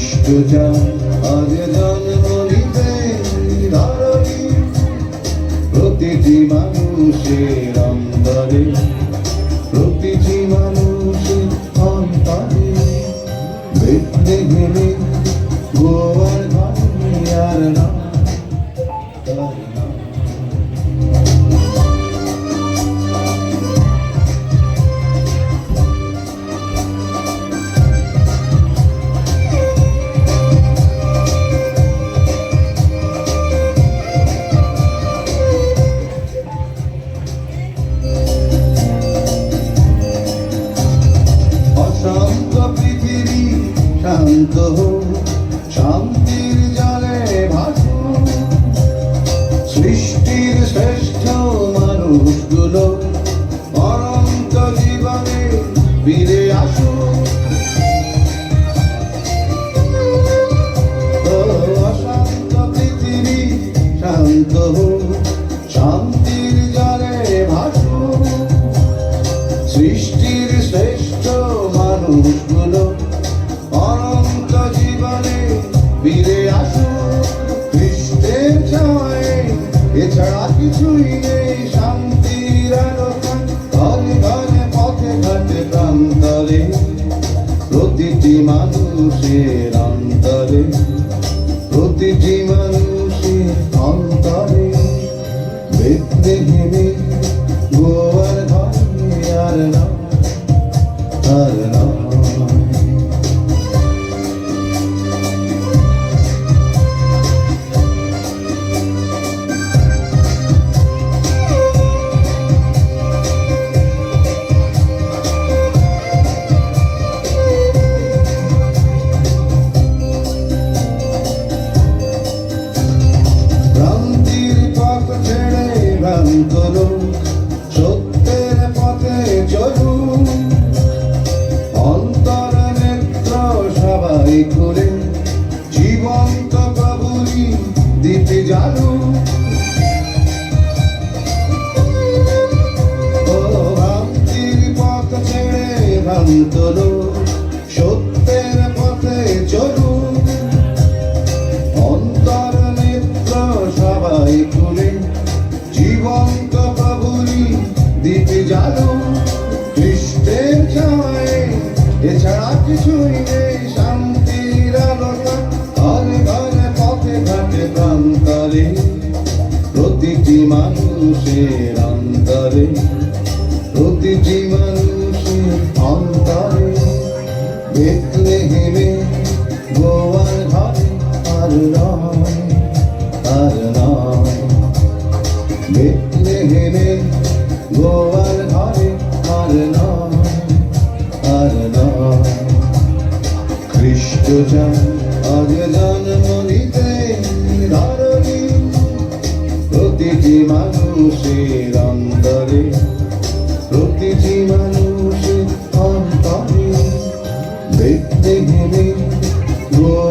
খ্রিস্ট যান আজ জন্ম নিতে ধরণী, প্রতিটি মানুষের অন্তরে, প্রতিটি মানুষের অন্তরে, বেথলেহেমে গোয়ার ঘরে আর না তার নাম। অশান্ত পৃথিবী শান্ত হোক, শান্তির জলে ভাসুক, সৃষ্টির শ্রেষ্ঠ মানুষগুলো অনন্ত জীবনে ফিরে আসুক। অশান্ত পৃথিবী শান্ত হোক, শান্তির জলে ভাসুক, সৃষ্টির শ্রেষ্ঠ মানুষগুলো অনন্ত জীবনে ফিরে আসুক। খ্রিস্টের ছোঁয়ায় এছাড়া কিছুই নেই, শান্তির আলোকা ঘরে ঘরে পথে ঘাটে প্রান্তরে, প্রতিটি মানুষের অন্তরে, প্রতিটি মানুষের অন্তরে, বেথলেহেমে গোয়ার ঘরে আর না আর না। ভ্রান্তির পথ ছেড়ে ভ্রান্ত লোক সত্যের পথে চলুন, অন্তর নেত্র সবাই করে জীবন্ত প্রভুরই দিতে জানুন। ভ্রান্তির পথ ছেড়ে ভ্রান্ত লোক সত্যের পথে চলুন, অন্তর নেত্র সবাই করে জীবন্ত প্রভুরই দিতে জানুন। খ্রিস্টের ছোঁয়ায় এছাড়া কিছুই নেই, শান্তির আলোকা ঘরে ঘরে পথে ঘাটে প্রান্তরে, প্রতিটি মানুষের অন্তরে, প্রতিটি মানুষের অন্তরে, বেথলেহেমে গোয়ার ঘরে আর নয় আর নয়, বেথলেহেমে গোয়ার ঘরে আর নয় আর নয়। খ্রিস্ট যান আজ জন্ম নিতে ধরণী, প্রতিটি মানুষের অন্তরে, প্রতিটি মানুষের অন্তরে, বেথলেহেমে গোয়ার